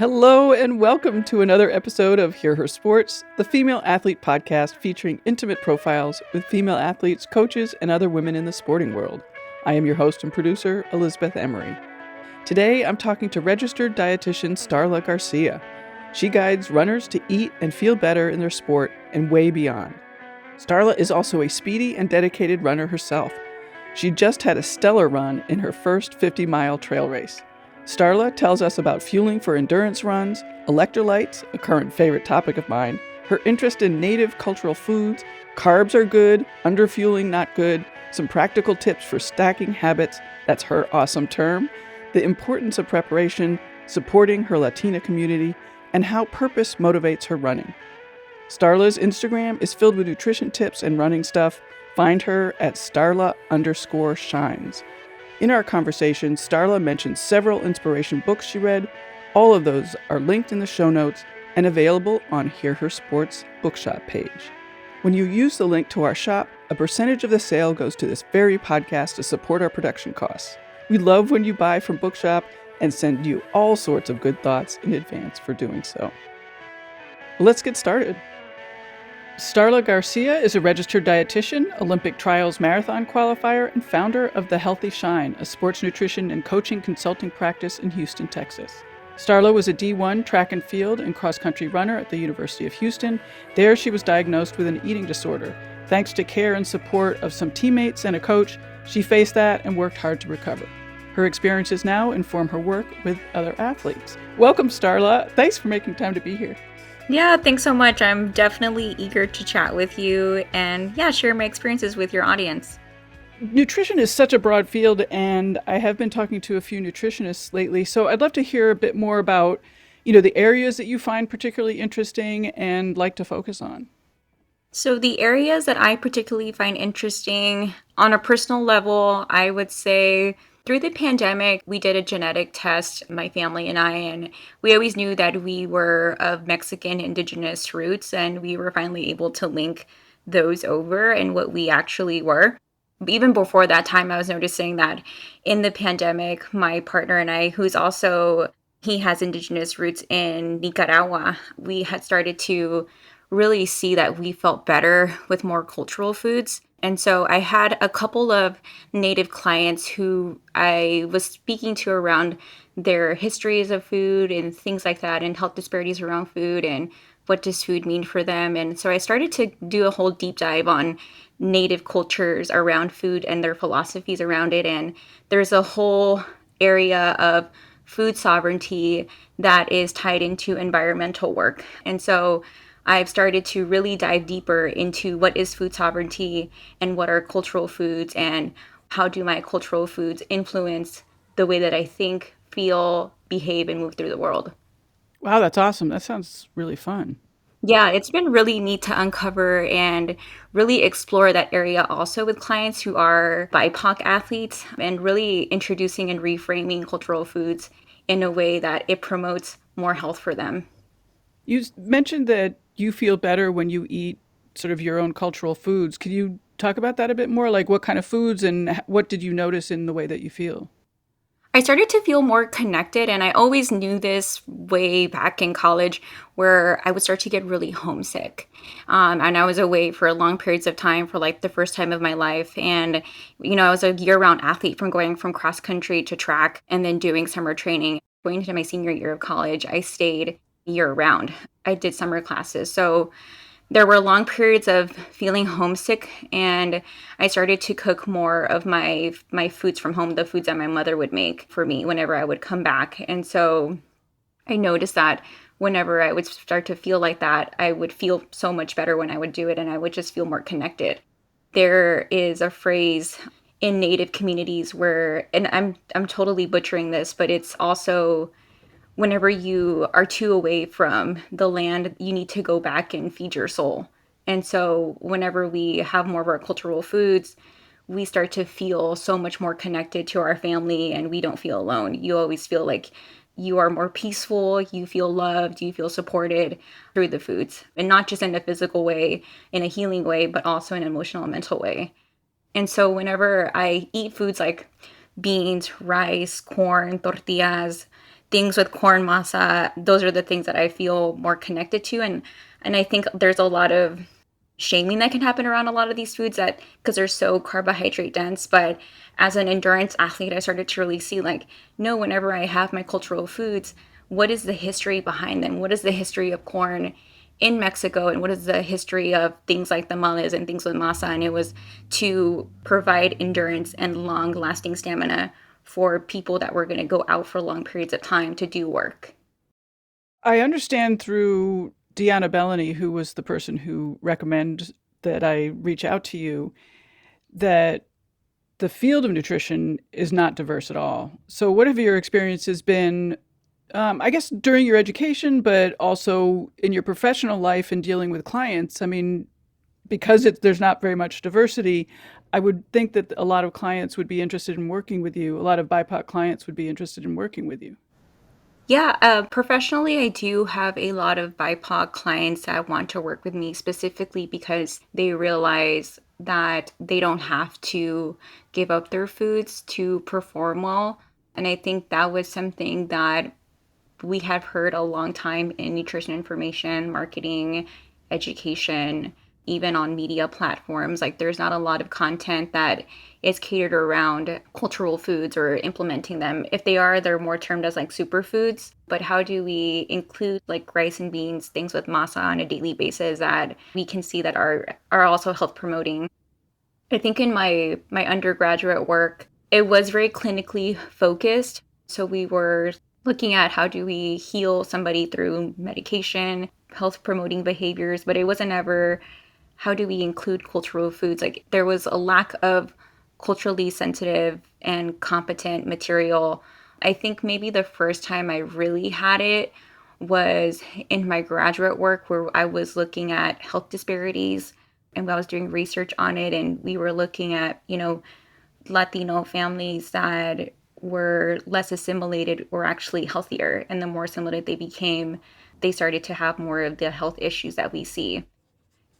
Hello and welcome to another episode of Hear Her Sports, the female athlete podcast featuring intimate profiles with female athletes, coaches, and other women in the sporting world. I am your host and producer, Elizabeth Emery. Today, I'm talking to registered dietitian Starla Garcia. She guides runners to eat and feel better in their sport and way beyond. Starla is also a speedy and dedicated runner herself. She just had a stellar run in her first 50-mile trail race. Starla tells us about fueling for endurance runs, electrolytes, a current favorite topic of mine, her interest in native cultural foods, carbs are good, underfueling not good, some practical tips for stacking habits, that's her awesome term, the importance of preparation, supporting her Latina community, and how purpose motivates her running. Starla's Instagram is filled with nutrition tips and running stuff. Find her at Starla_shines. In our conversation, Starla mentioned several inspiration books she read. All of those are linked in the show notes and available on Hear Her Sports bookshop page. When you use the link to our shop, a percentage of the sale goes to this very podcast to support our production costs. We love when you buy from Bookshop and send you all sorts of good thoughts in advance for doing so. Let's get started. Starla Garcia is a registered dietitian, Olympic trials marathon qualifier, and founder of The Healthy Shine, a sports nutrition and coaching consulting practice in Houston, Texas. Starla was a D1 track and field and cross-country runner at the University of Houston. There she was diagnosed with an eating disorder. Thanks to care and support of some teammates and a coach, she faced that and worked hard to recover. Her experiences now inform her work with other athletes. Welcome, Starla. Thanks for making time to be here. Yeah, thanks so much. I'm definitely eager to chat with you and share my experiences with your audience. Nutrition is such a broad field, and I have been talking to a few nutritionists lately, so I'd love to hear a bit more about, the areas that you find particularly interesting and like to focus on. So the areas that I particularly find interesting on a personal level, I would say through the pandemic, we did a genetic test, my family and I, and we always knew that we were of Mexican indigenous roots, and we were finally able to link those over and what we actually were. Even before that time, I was noticing that in the pandemic, my partner and I, he has indigenous roots in Nicaragua, we had started to really see that we felt better with more cultural foods. And so I had a couple of native clients who I was speaking to around their histories of food and things like that, and health disparities around food and what does food mean for them. And so I started to do a whole deep dive on native cultures around food and their philosophies around it. And there's a whole area of food sovereignty that is tied into environmental work. And so I've started to really dive deeper into what is food sovereignty and what are cultural foods and how do my cultural foods influence the way that I think, feel, behave, and move through the world. Wow, that's awesome. That sounds really fun. Yeah, it's been really neat to uncover and really explore that area also with clients who are BIPOC athletes and really introducing and reframing cultural foods in a way that it promotes more health for them. You mentioned that you feel better when you eat sort of your own cultural foods. Could you talk about that a bit more? Like what kind of foods and what did you notice in the way that you feel? I started to feel more connected, and I always knew this way back in college where I would start to get really homesick. And I was away for long periods of time for like the first time of my life. And, I was a year-round athlete from going from cross country to track and then doing summer training. Going into my senior year of college, I stayed year-round. I did summer classes. So there were long periods of feeling homesick, and I started to cook more of my foods from home, the foods that my mother would make for me whenever I would come back. And so I noticed that whenever I would start to feel like that, I would feel so much better when I would do it, and I would just feel more connected. There is a phrase in Native communities where, and I'm totally butchering this, but it's also whenever you are too away from the land, you need to go back and feed your soul. And so whenever we have more of our cultural foods, we start to feel so much more connected to our family, and we don't feel alone. You always feel like you are more peaceful, you feel loved, you feel supported through the foods. And not just in a physical way, in a healing way, but also in an emotional and mental way. And so whenever I eat foods like beans, rice, corn, tortillas, things with corn masa, those are the things that I feel more connected to. And I think there's a lot of shaming that can happen around a lot of these foods that because they're so carbohydrate dense. But as an endurance athlete, I started to really see like, no, whenever I have my cultural foods, what is the history behind them? What is the history of corn in Mexico, and what is the history of things like tamales and things with masa? And it was to provide endurance and long lasting stamina for people that were going to go out for long periods of time to do work. I understand through Deanna Bellany, who was the person who recommended that I reach out to you, that the field of nutrition is not diverse at all. So, what have your experiences been, I guess, during your education, but also in your professional life and dealing with clients? I mean, because there's not very much diversity, I would think that a lot of clients would be interested in working with you. A lot of BIPOC clients would be interested in working with you. Yeah, professionally, I do have a lot of BIPOC clients that want to work with me specifically because they realize that they don't have to give up their foods to perform well. And I think that was something that we have heard a long time in nutrition information, marketing, education, even on media platforms. Like there's not a lot of content that is catered around cultural foods or implementing them. If they are, they're more termed as like superfoods. But how do we include like rice and beans, things with masa on a daily basis that we can see that are also health promoting? I think in my undergraduate work, it was very clinically focused. So we were looking at how do we heal somebody through medication, health promoting behaviors, but it wasn't ever how do we include cultural foods. Like there was a lack of culturally sensitive and competent material. I think maybe the first time I really had it was in my graduate work where I was looking at health disparities and I was doing research on it, and we were looking at, Latino families that were less assimilated were actually healthier, and the more assimilated they became, they started to have more of the health issues that we see.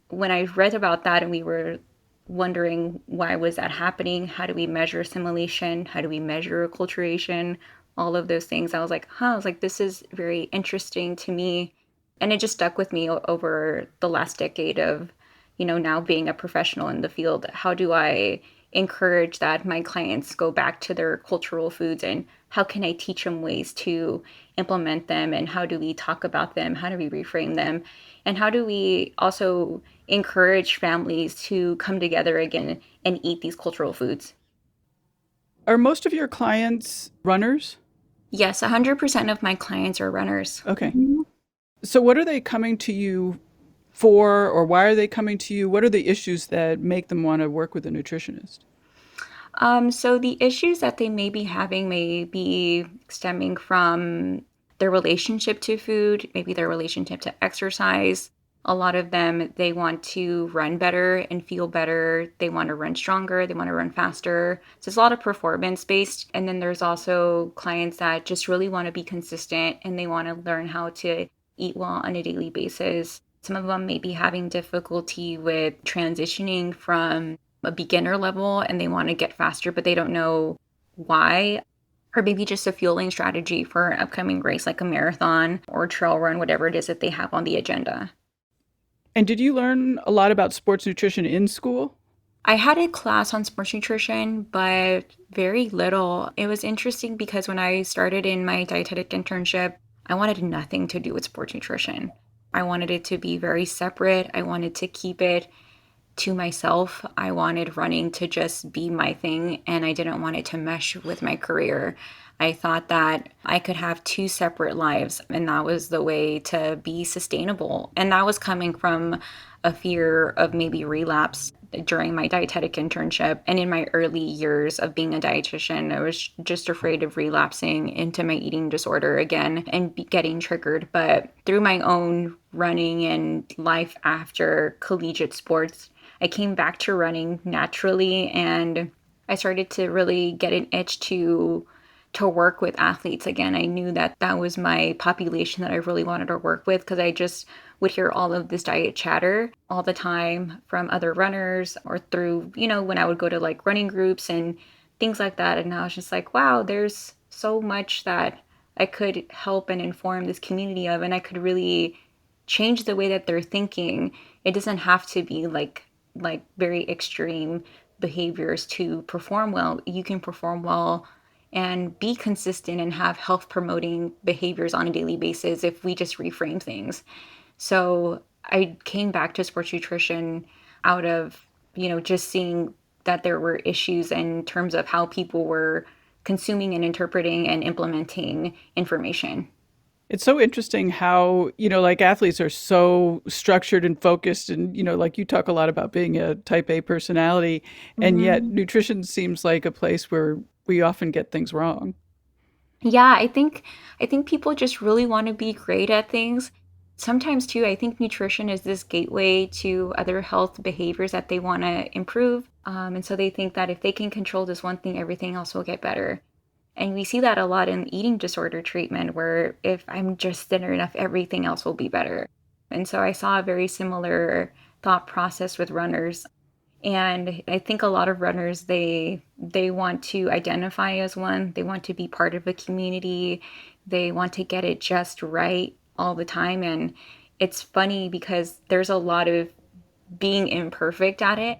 When I read about that and we were wondering why was that happening, how do we measure assimilation, how do we measure acculturation, all of those things, I was like, I was like, this is very interesting to me. And it just stuck with me over the last decade of, now being a professional in the field. How do I encourage that my clients go back to their cultural foods, and how can I teach them ways to implement them, and how do we talk about them, how do we reframe them, and how do we also encourage families to come together again and eat these cultural foods? Are most of your clients runners? Yes, 100% of my clients are runners. Okay. So, what are they coming to you for, or why are they coming to you? What are the issues that make them want to work with a nutritionist? So the issues that they may be having may be stemming from their relationship to food, maybe their relationship to exercise. A lot of them, they want to run better and feel better. They want to run stronger. They want to run faster. So it's a lot of performance based. And then there's also clients that just really want to be consistent and they want to learn how to eat well on a daily basis. Some of them may be having difficulty with transitioning from a beginner level and they want to get faster, but they don't know why. Or maybe just a fueling strategy for an upcoming race like a marathon or trail run, whatever it is that they have on the agenda. And did you learn a lot about sports nutrition in school? I had a class on sports nutrition, but very little. It was interesting because when I started in my dietetic internship, I wanted nothing to do with sports nutrition. I wanted it to be very separate. I wanted to keep it to myself. I wanted running to just be my thing, and I didn't want it to mesh with my career. I thought that I could have two separate lives, and that was the way to be sustainable. And that was coming from a fear of maybe relapse during my dietetic internship and in my early years of being a dietitian. I was just afraid of relapsing into my eating disorder again and getting triggered. But through my own running and life after collegiate sports, I came back to running naturally, and I started to really get an itch to work with athletes again. I knew that that was my population that I really wanted to work with because I just would hear all of this diet chatter all the time from other runners or through, when I would go to like running groups and things like that. And I was just like, wow, there's so much that I could help and inform this community of, and I could really change the way that they're thinking. It doesn't have to be like very extreme behaviors to perform well. You can perform well and be consistent and have health promoting behaviors on a daily basis if we just reframe things. So I came back to sports nutrition out of, just seeing that there were issues in terms of how people were consuming and interpreting and implementing information. It's so interesting how, like athletes are so structured and focused. And, like you talk a lot about being a type A personality. And yet Mhm. nutrition seems like a place where we often get things wrong. Yeah, I think people just really want to be great at things. Sometimes too, I think nutrition is this gateway to other health behaviors that they want to improve. And so they think that if they can control this one thing, everything else will get better. And we see that a lot in eating disorder treatment, where if I'm just thinner enough, everything else will be better. And so I saw a very similar thought process with runners. And I think a lot of runners, they want to identify as one. They want to be part of a community. They want to get it just right all the time. And it's funny because there's a lot of being imperfect at it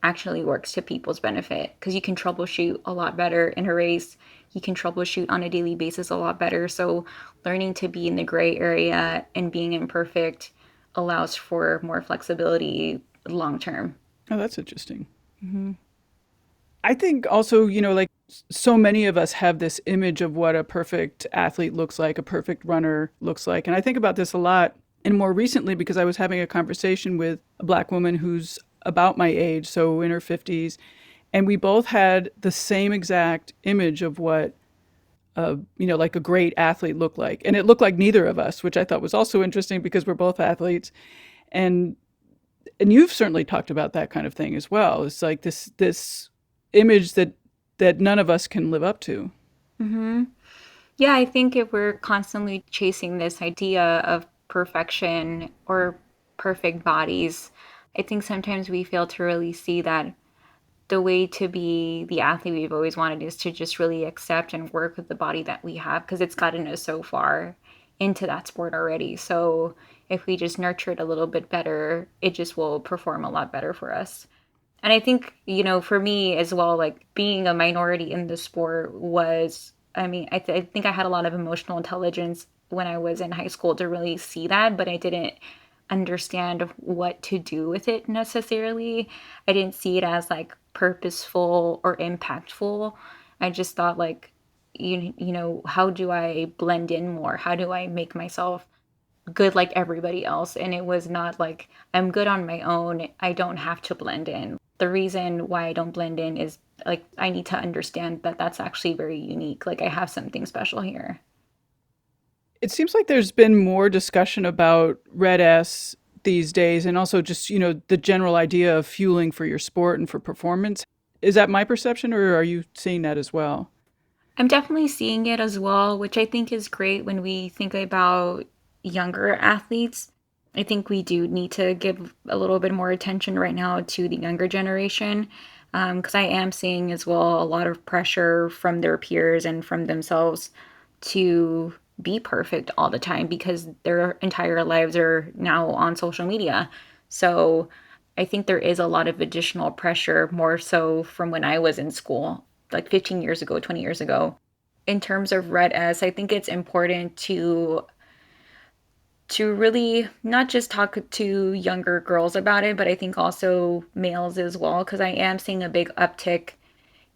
actually works to people's benefit, because you can troubleshoot a lot better in a race. You can troubleshoot on a daily basis a lot better. So learning to be in the gray area and being imperfect allows for more flexibility long term. Oh, that's interesting. Hmm. I think also, like so many of us have this image of what a perfect athlete looks like, a perfect runner looks like. And I think about this a lot. And more recently, because I was having a conversation with a Black woman who's about my age, so in her 50s, and we both had the same exact image of what, like a great athlete looked like. And it looked like neither of us, which I thought was also interesting because we're both athletes. And you've certainly talked about that kind of thing as well. It's like this image that none of us can live up to. Hmm. Yeah, I think if we're constantly chasing this idea of perfection or perfect bodies, I think sometimes we fail to really see that the way to be the athlete we've always wanted is to just really accept and work with the body that we have, because it's gotten us so far into that sport already. So if we just nurture it a little bit better, it just will perform a lot better for us. And I think, for me as well, like being a minority in the sport was, I mean, I think I had a lot of emotional intelligence when I was in high school to really see that, but I didn't understand what to do with it necessarily. I didn't see it as like purposeful or impactful. I just thought like, how do I blend in more? How do I make myself good like everybody else? And it was not like I'm good on my own. I don't have to blend in. The reason why I don't blend in is like I need to understand that that's actually very unique. Like I have something special here. It seems like there's been more discussion about red S these days, and also just, the general idea of fueling for your sport and for performance. Is that my perception, or are you seeing that as well? I'm definitely seeing it as well, which I think is great when we think about younger athletes. I think we do need to give a little bit more attention right now to the younger generation, because I am seeing as well a lot of pressure from their peers and from themselves to be perfect all the time because their entire lives are now on social media. So I think there is a lot of additional pressure, more so from when I was in school, like 15 years ago, 20 years ago. In terms of Red S, I think it's important to really not just talk to younger girls about it, but I think also males as well, because I am seeing a big uptick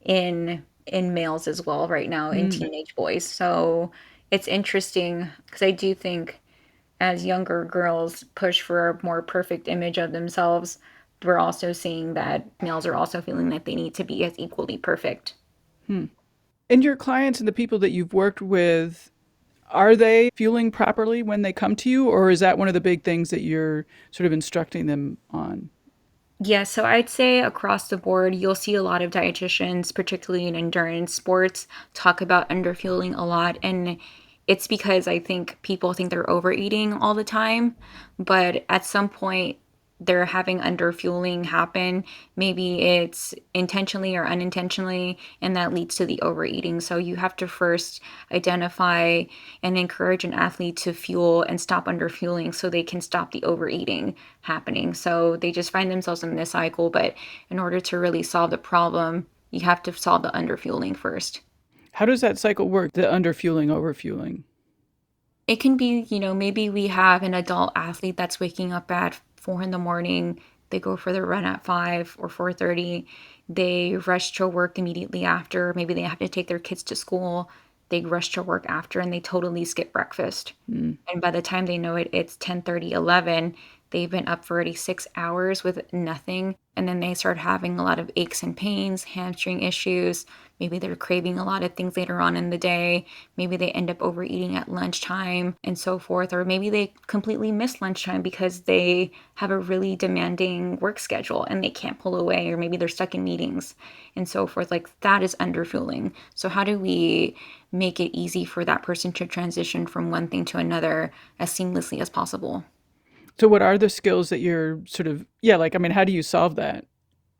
in males as well right now, in Mm. teenage boys. So it's interesting because I do think as younger girls push for a more perfect image of themselves, we're also seeing that males are also feeling that they need to be as equally perfect. Hmm. And your clients and the people that you've worked with, are they fueling properly when they come to you, or is that one of the big things that you're sort of instructing them on? Yeah, so I'd say across the board, you'll see a lot of dietitians, particularly in endurance sports, talk about underfueling a lot. And it's because I think people think they're overeating all the time. But at some point, they're having underfueling happen. Maybe it's intentionally or unintentionally, and that leads to the overeating. So you have to first identify and encourage an athlete to fuel and stop underfueling so they can stop the overeating happening. So they just find themselves in this cycle. But in order to really solve the problem, you have to solve the underfueling first. How does that cycle work, the underfueling, overfueling? It can be, maybe we have an adult athlete that's waking up at 4 in the morning. They go for their run at 5 or 4:30. They rush to work immediately after. Maybe they have to take their kids to school. They rush to work after and they totally skip breakfast. Mm. And by the time they know it, it's 10:30, 11. They've been up for already 6 hours with nothing. And then they start having a lot of aches and pains, hamstring issues. Maybe they're craving a lot of things later on in the day. Maybe they end up overeating at lunchtime and so forth. Or maybe they completely miss lunchtime because they have a really demanding work schedule and they can't pull away. Or maybe they're stuck in meetings and so forth. Like that is underfueling. So how do we make it easy for that person to transition from one thing to another as seamlessly as possible? So what are the skills that you're sort of, yeah, like, I mean, how do you solve that?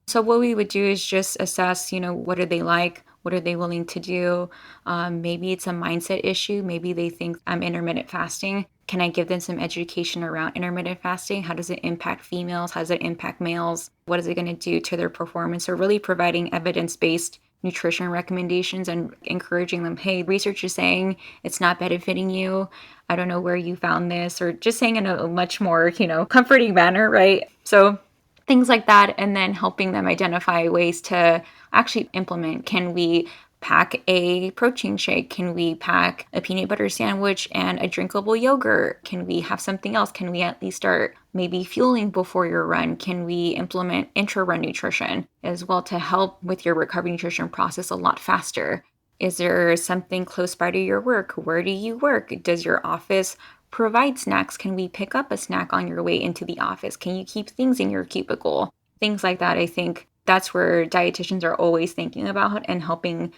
So what we would do is just assess, what do they like? What are they willing to do? Maybe it's a mindset issue. Maybe they think I'm intermittent fasting. Can I give them some education around intermittent fasting? How does it impact females? How does it impact males? What is it going to do to their performance? So really providing evidence-based nutrition recommendations and encouraging them, hey, research is saying it's not benefiting you. I don't know where you found this, or just saying in a much more, comforting manner, right? So things like that, and then helping them identify ways to actually implement. Can we pack a protein shake? Can we pack a peanut butter sandwich and a drinkable yogurt? Can we have something else? Can we at least start maybe fueling before your run? Can we implement intra-run nutrition as well to help with your recovery nutrition process a lot faster? Is there something close by to your work? Where do you work? Does your office provide snacks? Can we pick up a snack on your way into the office? Can you keep things in your cubicle? Things like that. I think that's where dietitians are always thinking about and helping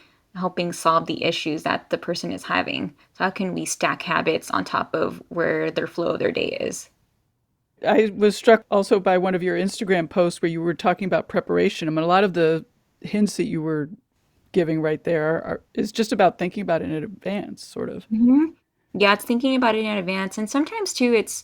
solve the issues that the person is having. So how can we stack habits on top of where their flow of their day is? I was struck also by one of your Instagram posts where you were talking about preparation. I mean, a lot of the hints that you were giving right there is just about thinking about it in advance, sort of. Mm-hmm. Yeah, it's thinking about it in advance. And sometimes too, it's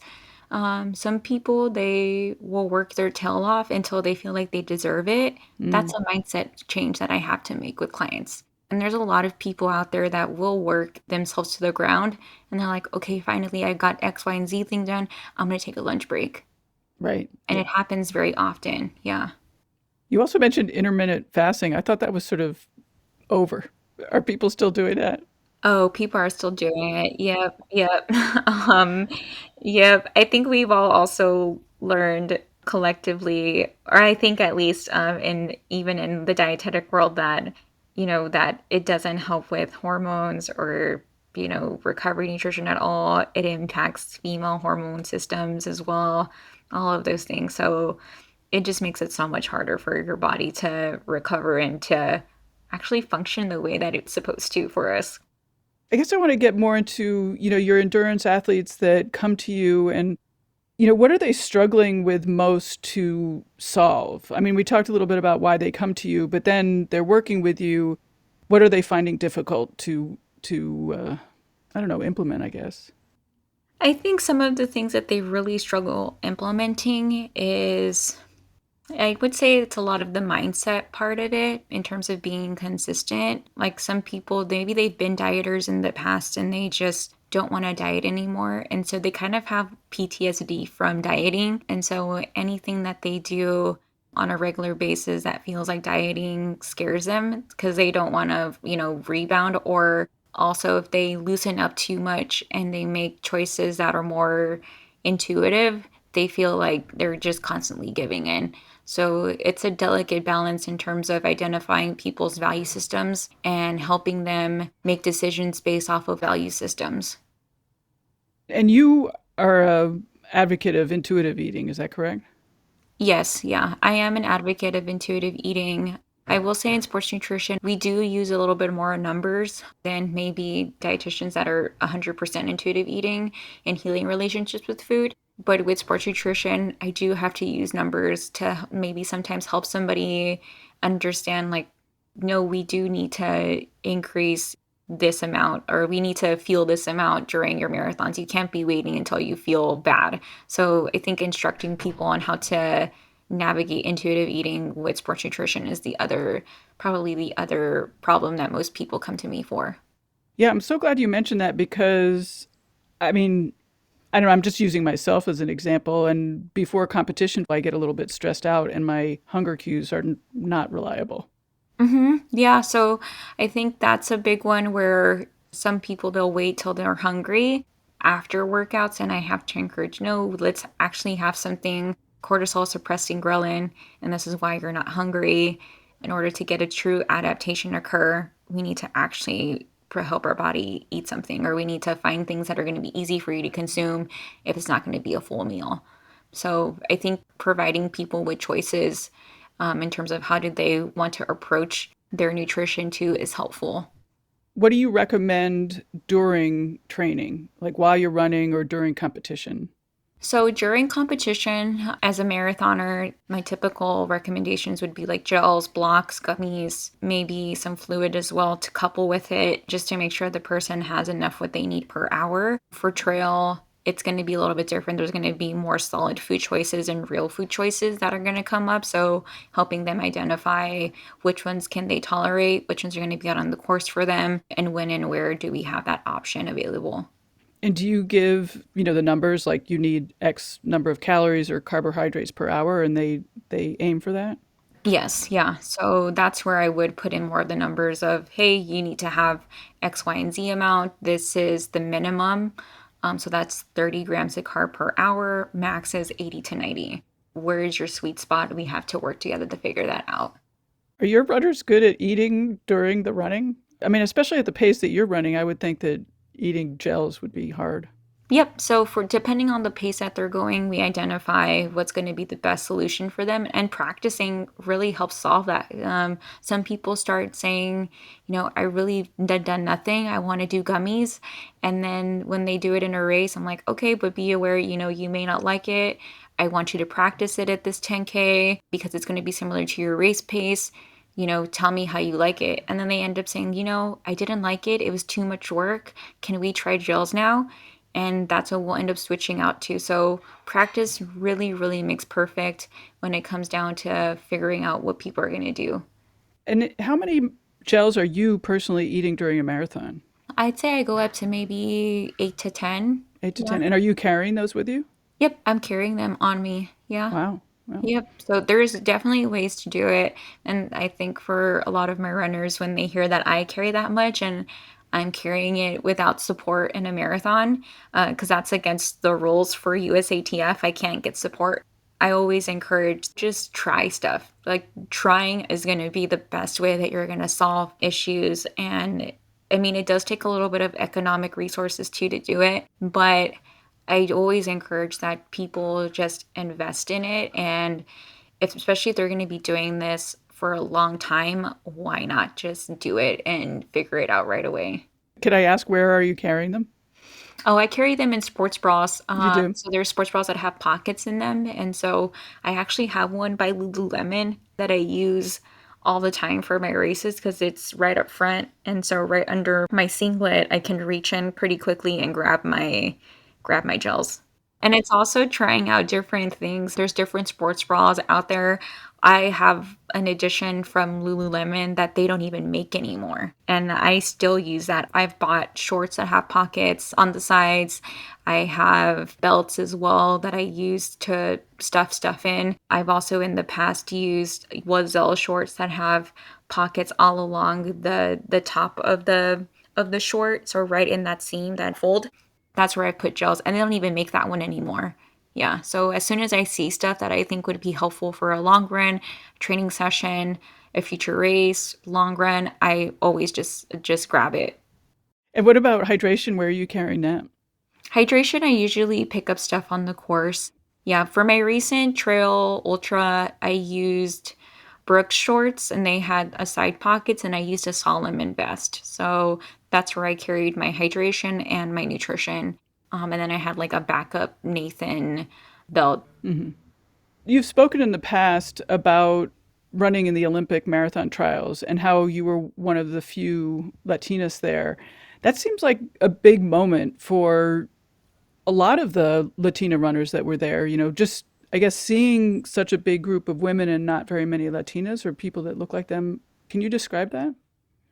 some people, they will work their tail off until they feel like they deserve it. That's Mm, a mindset change that I have to make with clients. And there's a lot of people out there that will work themselves to the ground and they're like, okay, finally I got X, Y, and Z thing done. I'm going to take a lunch break. right. And Yeah. it happens very often. Yeah. You also mentioned intermittent fasting. I thought that was sort of over. Are people still doing that? Oh, people are still doing it. Yep, yep. Um, yep. I think we've all also learned collectively, or I think at least in even in the dietetic world that, that it doesn't help with hormones or, recovery nutrition at all. It impacts female hormone systems as well, all of those things. So it just makes it so much harder for your body to recover and to actually function the way that it's supposed to for us. I guess I want to get more into, your endurance athletes that come to you and, what are they struggling with most to solve? I mean, we talked a little bit about why they come to you, but then they're working with you. What are they finding difficult to I don't know, implement, I guess? I think some of the things that they really struggle implementing is, I would say it's a lot of the mindset part of it in terms of being consistent. Like some people, maybe they've been dieters in the past and they just don't want to diet anymore. And so they kind of have PTSD from dieting. And so anything that they do on a regular basis that feels like dieting scares them because they don't want to, rebound. Or also if they loosen up too much and they make choices that are more intuitive, they feel like they're just constantly giving in. So it's a delicate balance in terms of identifying people's value systems and helping them make decisions based off of value systems. And you are a advocate of intuitive eating, is that correct? Yes, yeah, I am an advocate of intuitive eating. I will say in sports nutrition, we do use a little bit more numbers than maybe dietitians that are 100% intuitive eating and healing relationships with food. But with sports nutrition, I do have to use numbers to maybe sometimes help somebody understand, like, no, we do need to increase this amount, or we need to fuel this amount during your marathons. You can't be waiting until you feel bad. So I think instructing people on how to navigate intuitive eating with sports nutrition is probably the other problem that most people come to me for. Yeah, I'm so glad you mentioned that because, I mean, I don't know, I'm just using myself as an example. And before competition, I get a little bit stressed out and my hunger cues are not reliable. Yeah, so I think that's a big one where some people they'll wait till they're hungry after workouts, and I have to encourage, no, let's actually have something cortisol suppressing ghrelin, and this is why you're not hungry. In order to get a true adaptation occur, we need to actually help our body eat something, or we need to find things that are going to be easy for you to consume if it's not going to be a full meal. So I think providing people with choices in terms of how do they want to approach their nutrition too is helpful. What do you recommend during training, like while you're running or during competition? So during competition, as a marathoner, my typical recommendations would be like gels, blocks, gummies, maybe some fluid as well to couple with it, just to make sure the person has enough what they need per hour. For trail, it's going to be a little bit different. There's going to be more solid food choices and real food choices that are going to come up. So helping them identify which ones can they tolerate, which ones are going to be out on the course for them, and when and where do we have that option available. And do you give, the numbers like you need X number of calories or carbohydrates per hour and they aim for that? Yes, yeah. So that's where I would put in more of the numbers of, hey, you need to have X, Y, and Z amount. This is the minimum. So that's 30 grams of carb per hour. Max is 80 to 90. Where is your sweet spot? We have to work together to figure that out. Are your runners good at eating during the running? I mean, especially at the pace that you're running, I would think that eating gels would be hard. Yep. So for depending on the pace that they're going, we identify what's going to be the best solution for them, and practicing really helps solve that. Some people start saying, I really done nothing. I want to do gummies, and then when they do it in a race, I'm like, okay, but be aware, you may not like it. I want you to practice it at this 10K because it's going to be similar to your race pace. Tell me how you like it. And then they end up saying, I didn't like it. It was too much work. Can we try gels now? And that's what we'll end up switching out to. So practice really, really makes perfect when it comes down to figuring out what people are going to do. And how many gels are you personally eating during a marathon? I'd say I go up to maybe 8 to 10. 8 to 10. Yeah. And are you carrying those with you? Yep, I'm carrying them on me. Yeah. Wow. Well, Yep. So there's definitely ways to do it. And I think for a lot of my runners, when they hear that I carry that much and I'm carrying it without support in a marathon, because that's against the rules for USATF, I can't get support. I always encourage just try stuff. Like trying is going to be the best way that you're going to solve issues. And I mean, it does take a little bit of economic resources too to do it, but I always encourage that people just invest in it. And especially if they're going to be doing this for a long time, why not just do it and figure it out right away? could I ask where are you carrying them? Oh, I carry them in sports bras. You do? So there's sports bras that have pockets in them. And so I actually have one by Lululemon that I use all the time for my races because it's right up front. And so right under my singlet, I can reach in pretty quickly and grab my gels. And it's also trying out different things. There's different sports bras out there. I have an edition from Lululemon that they don't even make anymore. And I still use that. I've bought shorts that have pockets on the sides. I have belts as well that I use to stuff stuff in. I've also in the past used Wazelle shorts that have pockets all along the top of the short, so right in that seam, that fold. That's where I put gels, and they don't even make that one anymore. Yeah, so as soon as I see stuff that I think would be helpful for a long run, training session, a future race, long run, I always just grab it. And what about hydration? Where are you carrying that? Hydration, I usually pick up stuff on the course. Yeah, for my recent trail ultra, I used Brooks shorts and they had a side pockets and I used a Solomon vest. So that's where I carried my hydration and my nutrition. And then I had like a backup Nathan belt. You've spoken in the past about running in the Olympic marathon trials and how you were one of the few Latinas there. That seems like a big moment for a lot of the Latina runners that were there. Just, I guess, seeing such a big group of women and not very many Latinas or people that look like them. Can you describe that?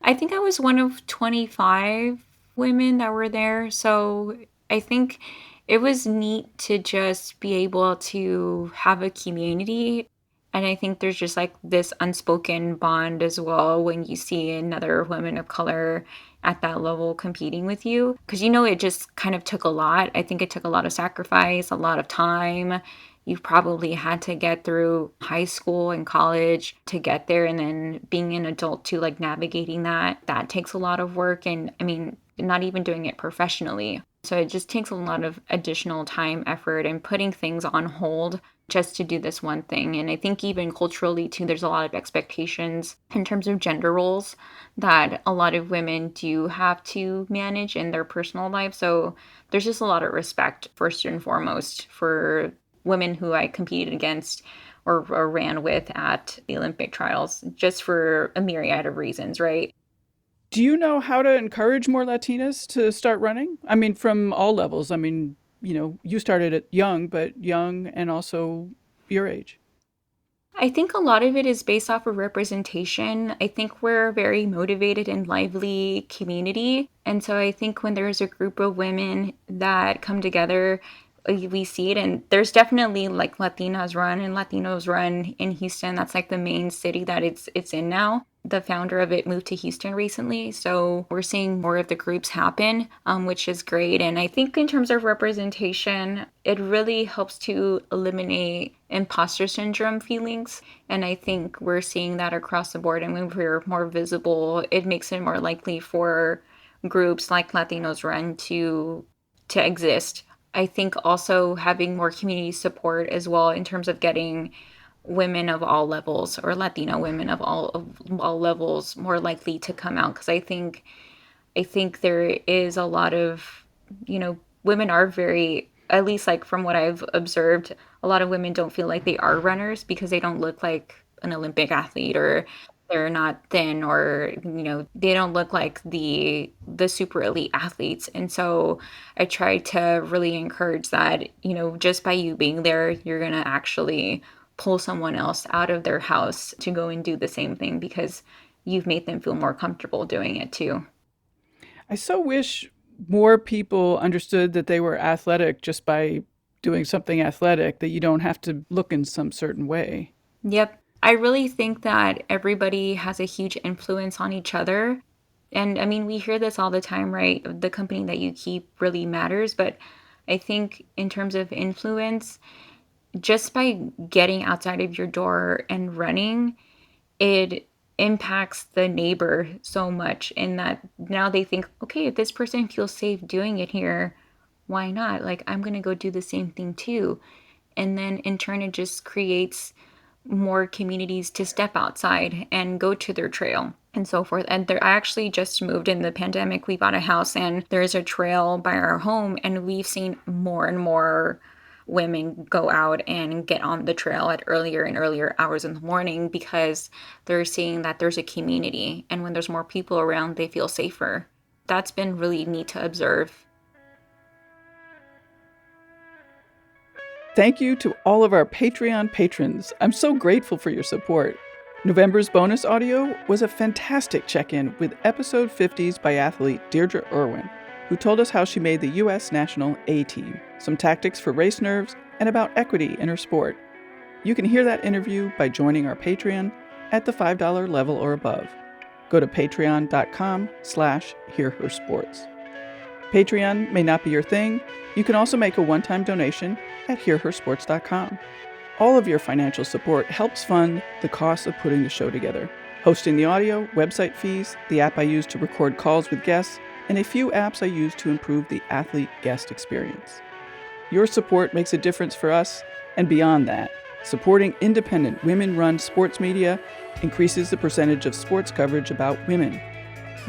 I think I was one of 25 women that were there. So I think it was neat to just be able to have a community. And I think there's just like this unspoken bond as well when you see another woman of color at that level competing with you. Because it just kind of took a lot. I think it took a lot of sacrifice, a lot of time. You probably had to get through high school and college to get there. And then being an adult to like navigating that takes a lot of work. And I mean, not even doing it professionally. So it just takes a lot of additional time, effort, and putting things on hold just to do this one thing. And I think even culturally too, there's a lot of expectations in terms of gender roles that a lot of women do have to manage in their personal life. So there's just a lot of respect, first and foremost, for women who I competed against or ran with at the Olympic trials, just for a myriad of reasons, right? Do you know how to encourage more Latinas to start running? I mean, from all levels. I mean, you started at young, but young and also your age. I think a lot of it is based off of representation. I think we're a very motivated and lively community. And so I think when there's a group of women that come together, we see it. And there's definitely like Latinas run and Latinos run in Houston. That's like the main city that it's in now. The founder of it moved to Houston recently. So we're seeing more of the groups happen, which is great. And I think in terms of representation, it really helps to eliminate imposter syndrome feelings. And I think we're seeing that across the board. And when we're more visible, it makes it more likely for groups like Latinos Run to exist. I think also having more community support as well in terms of getting women of all levels or Latino women of all levels more likely to come out, because I think there is a lot of women are very, at least like from what I've observed, a lot of women don't feel like they are runners because they don't look like an Olympic athlete, or they're not thin, or they don't look like the super elite athletes. And so I try to really encourage that just by you being there, you're gonna actually pull someone else out of their house to go and do the same thing because you've made them feel more comfortable doing it too. I so wish more people understood that they were athletic just by doing something athletic, that you don't have to look in some certain way. Yep. I really think that everybody has a huge influence on each other. And I mean, we hear this all the time, right? The company that you keep really matters. But I think in terms of influence, just by getting outside of your door and running, it impacts the neighbor so much in that now they think, okay, if this person feels safe doing it here, why not? Like, I'm going to go do the same thing too. And then in turn, it just creates more communities to step outside and go to their trail and so forth. And there, I actually just moved in the pandemic. We bought a house and there's a trail by our home, and we've seen more and more women go out and get on the trail at earlier and earlier hours in the morning because they're seeing that there's a community, and when there's more people around, they feel safer. That's been really neat to observe. Thank you to all of our Patreon patrons. I'm so grateful for your support. November's bonus audio was a fantastic check-in with episode 50s biathlete Deirdre Irwin, who told us how she made the U.S. National A team, some tactics for race nerves, and about equity in her sport. You can hear that interview by joining our Patreon at the $5 level or above. Go to patreon.com/hearhersports. Patreon may not be your thing. You can also make a one-time donation at hearhersports.com. All of your financial support helps fund the cost of putting the show together. Hosting the audio, website fees, the app I use to record calls with guests, and a few apps I use to improve the athlete guest experience. Your support makes a difference for us, and beyond that, supporting independent women-run sports media increases the percentage of sports coverage about women.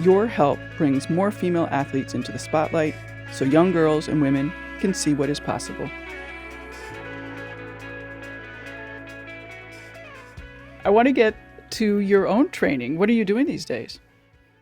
Your help brings more female athletes into the spotlight so young girls and women can see what is possible. I want to get to your own training. What are you doing these days?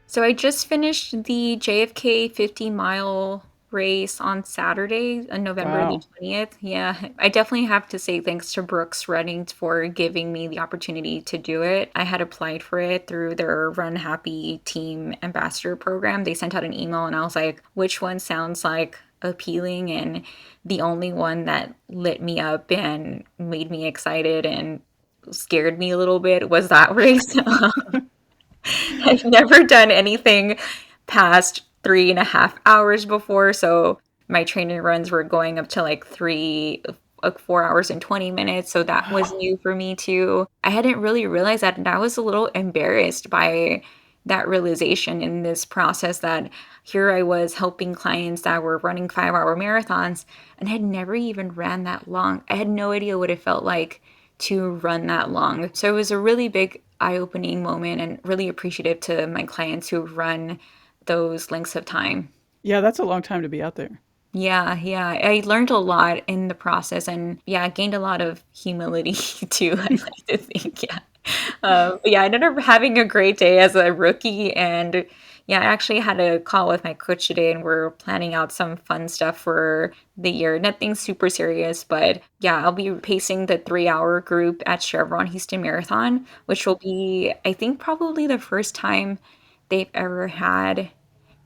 So I just finished the JFK 50-mile race on Saturday, on November the Wow. 20th. Yeah, I definitely have to say thanks to Brooks Running for giving me the opportunity to do it. I had applied for it through their Run Happy Team Ambassador program. They sent out an email and I was like, which one sounds like appealing? And the only one that lit me up and made me excited and scared me a little bit was that race. I've never done anything past 3.5 hours before, so my training runs were going up to like 4 hours and 20 minutes. So that was Wow. new for me too. I hadn't really realized that, and I was a little embarrassed by that realization in this process that here I was helping clients that were running 5-hour marathons and had never even ran that long. I had no idea what it felt like to run that long. So it was a really big eye-opening moment and really appreciative to my clients who run those lengths of time. Yeah, that's a long time to be out there. Yeah. I learned a lot in the process and yeah, I gained a lot of humility too, I'd like to think. Yeah. But yeah, I ended up having a great day as a rookie. And yeah, I actually had a call with my coach today and we're planning out some fun stuff for the year. Nothing super serious, but yeah, I'll be pacing the 3-hour group at Chevron Houston Marathon, which will be, I think, probably the first time they've ever had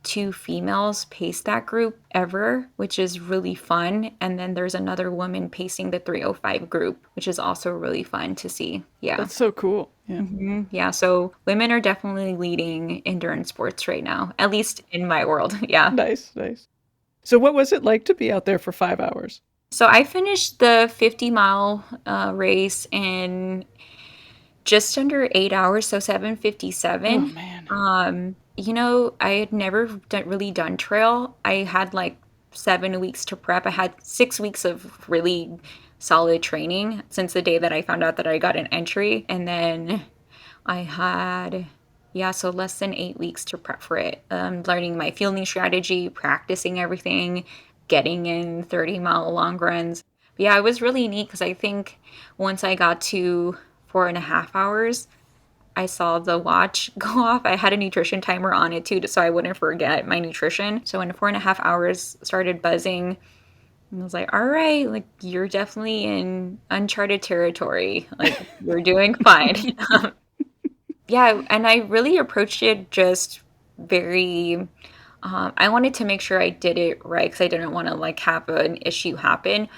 two females pace that group ever, which is really fun. And then there's another woman pacing the 305 group, which is also really fun to see. Yeah. That's so cool. Yeah. Yeah. So women are definitely leading endurance sports right now, at least in my world. Yeah. Nice, nice. So what was it like to be out there for 5 hours? So I finished the 50-mile race in just under 8 hours, so Oh 7:57. man. I had never really done trail. I had like 7 weeks to prep. I had 6 weeks of really solid training since the day that I found out that I got an entry. And then I had, yeah, so less than 8 weeks to prep for it. Learning my fielding strategy, practicing everything, getting in 30-mile long runs. But yeah, it was really neat because I think once I got to 4.5 hours, I saw the watch go off. I had a nutrition timer on it too, so I wouldn't forget my nutrition. So when 4.5 hours started buzzing, I was like, all right, like you're definitely in uncharted territory. Like you're doing fine. Yeah, and I really approached it just very I wanted to make sure I did it right because I didn't want to like have an issue happen,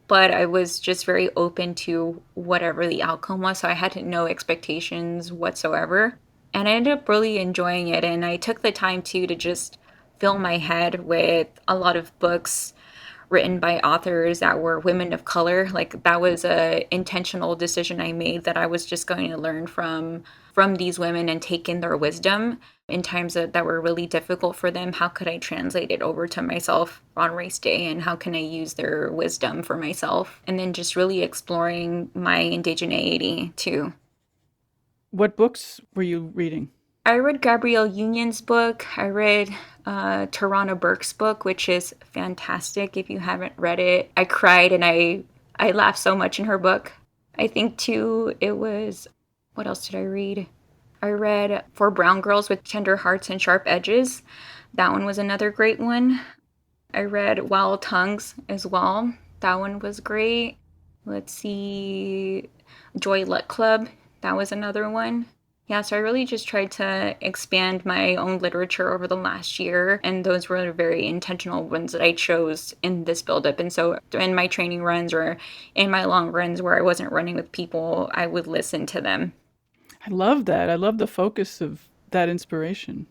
but I was just very open to whatever the outcome was. So I had no expectations whatsoever. And I ended up really enjoying it. And I took the time too to just fill my head with a lot of books written by authors that were women of color. Like that was a intentional decision I made that I was just going to learn from these women and take in their wisdom in times that were really difficult for them. How could I translate it over to myself on race day, and how can I use their wisdom for myself? And then just really exploring my indigeneity too. What books were you reading? I read Gabrielle Union's book. I read Tarana Burke's book, which is fantastic. If you haven't read it, I cried and I laughed so much in her book. I think too, it was, what else did I read? I read For Brown Girls with Tender Hearts and Sharp Edges. That one was another great one. I read Wild Tongues as well. That one was great. Let's see, Joy Luck Club. That was another one. Yeah, so I really just tried to expand my own literature over the last year, and those were very intentional ones that I chose in this buildup. And so in my training runs or in my long runs where I wasn't running with people, I would listen to them. I love that. I love the focus of that inspiration.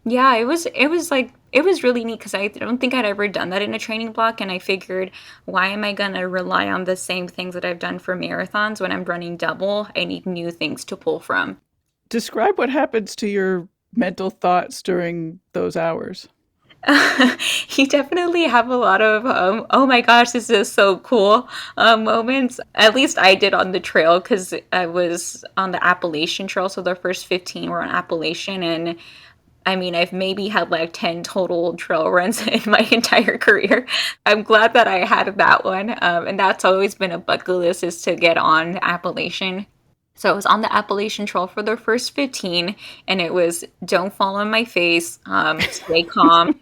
Yeah, it was really neat because I don't think I'd ever done that in a training block, and I figured, why am I gonna rely on the same things that I've done for marathons when I'm running double? I need new things to pull from. Describe what happens to your mental thoughts during those hours. You definitely have a lot of oh my gosh, this is so cool moments. At least I did on the trail because I was on the Appalachian Trail, so the first 15 were on Appalachian, and I mean, I've maybe had like 10 total trail runs in my entire career. I'm glad that I had that one. And that's always been a bucket list, is to get on the Appalachian. So I was on the Appalachian Trail for the first 15, and it was don't fall on my face, stay calm.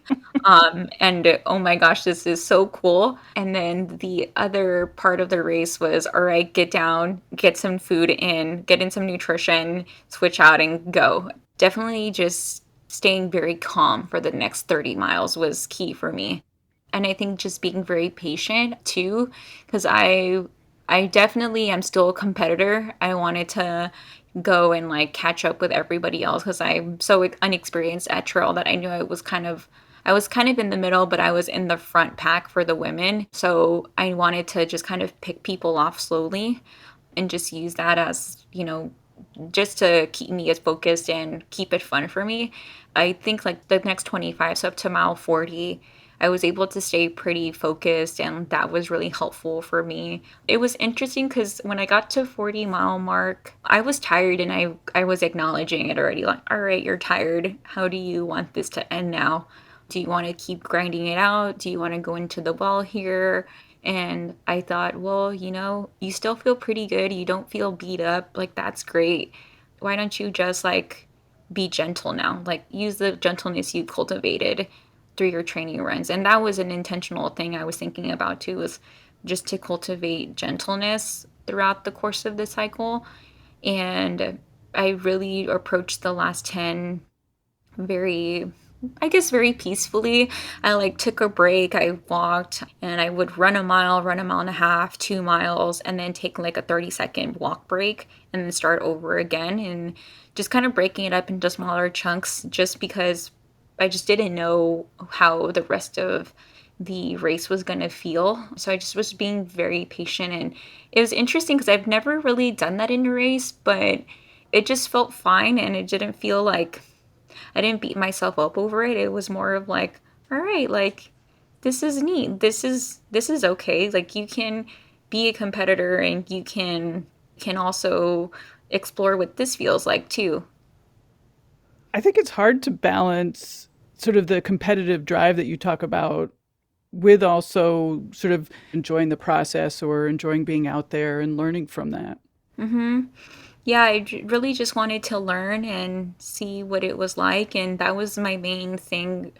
And oh my gosh, this is so cool. And then the other part of the race was, all right, get down, get some food in, get in some nutrition, switch out and go. Definitely just staying very calm for the next 30 miles was key for me. And I think just being very patient too, because I definitely am still a competitor. I wanted to go and like catch up with everybody else because I'm so unexperienced at trail that I knew I was kind of in the middle, but I was in the front pack for the women. So I wanted to just kind of pick people off slowly and just use that as, just to keep me as focused and keep it fun for me. I think like the next 25, so up to mile 40, I was able to stay pretty focused, and that was really helpful for me. It was interesting because when I got to 40-mile mark, I was tired, and I was acknowledging it already, like, all right, you're tired. How do you want this to end now? Do you want to keep grinding it out? Do you want to go into the wall here? And I thought, well, you still feel pretty good. You don't feel beat up. Like, that's great. Why don't you just like be gentle now? Like, use the gentleness you cultivated through your training runs. And that was an intentional thing I was thinking about too, was just to cultivate gentleness throughout the course of the cycle. And I really approached the last 10 very, I guess, very peacefully. I like took a break. I walked, and I would run a mile and a half, 2 miles, and then take like a 30-second walk break and then start over again, and just kind of breaking it up into smaller chunks, just because I just didn't know how the rest of the race was going to feel. So I just was being very patient. And it was interesting because I've never really done that in a race, but it just felt fine, and it didn't feel like I didn't beat myself up over it. It was more of like, all right, like, this is neat. This is okay. Like, you can be a competitor, and you can also explore what this feels like too. I think it's hard to balance sort of the competitive drive that you talk about with also sort of enjoying the process or enjoying being out there and learning from that. Mm-hmm. Yeah, really just wanted to learn and see what it was like, and that was my main thing